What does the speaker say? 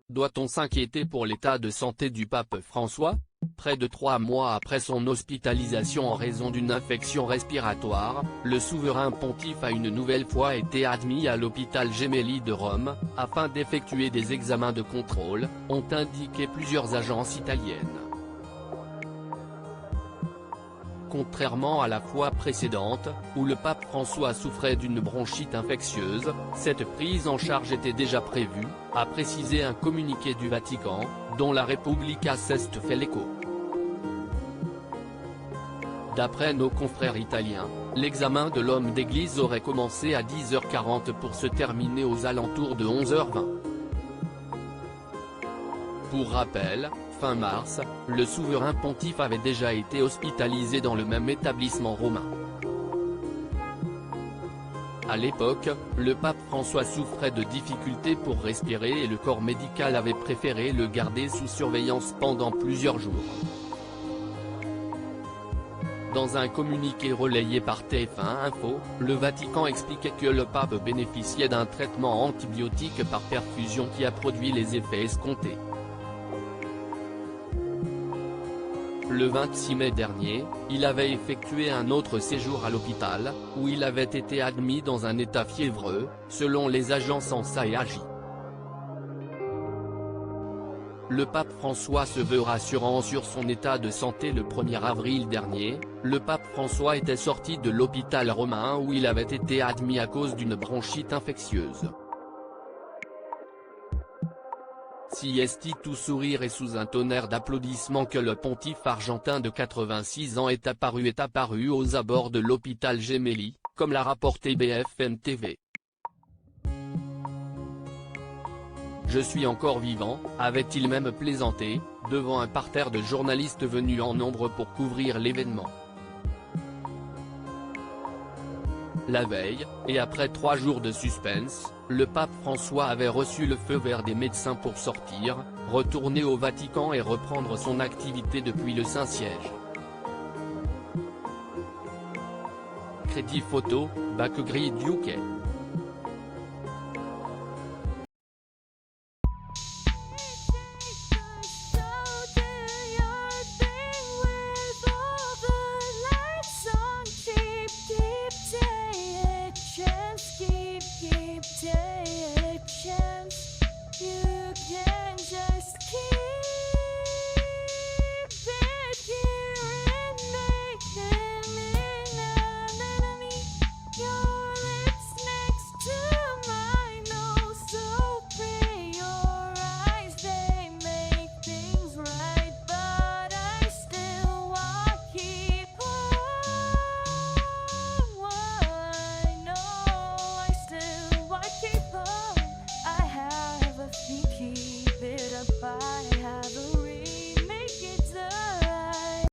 Doit-on s'inquiéter pour l'état de santé du pape François? Près de 3 mois après son hospitalisation en raison d'une infection respiratoire, le souverain pontife a une nouvelle fois été admis à l'hôpital Gemelli de Rome, afin d'effectuer des examens de contrôle, ont indiqué plusieurs agences italiennes. Contrairement à la fois précédente, où le pape François souffrait d'une bronchite infectieuse, cette prise en charge était déjà prévue, a précisé un communiqué du Vatican, dont la Repubblica s'est fait l'écho. D'après nos confrères italiens, l'examen de l'homme d'église aurait commencé à 10h40 pour se terminer aux alentours de 11h20. Pour rappel, fin mars, le souverain pontife avait déjà été hospitalisé dans le même établissement romain. À l'époque, le pape François souffrait de difficultés pour respirer et le corps médical avait préféré le garder sous surveillance pendant plusieurs jours. Dans un communiqué relayé par TF1 Info, le Vatican expliquait que le pape bénéficiait d'un traitement antibiotique par perfusion qui a produit les effets escomptés. Le 26 mai dernier, il avait effectué un autre séjour à l'hôpital, où il avait été admis dans un état fiévreux, selon les agences ANSA et AGI. Le pape François se veut rassurant sur son état de santé. Le 1er avril dernier, le pape François était sorti de l'hôpital romain où il avait été admis à cause d'une bronchite infectieuse. Si est tout sourire et sous un tonnerre d'applaudissements que le pontife argentin de 86 ans est apparu aux abords de l'hôpital Gemelli, comme l'a rapporté BFM TV. Je suis encore vivant, avait-il même plaisanté, devant un parterre de journalistes venus en nombre pour couvrir l'événement. La veille, et après 3 jours de suspense, le pape François avait reçu le feu vert des médecins pour sortir, retourner au Vatican et reprendre son activité depuis le Saint-Siège. Crédit photo, Bakugri UK.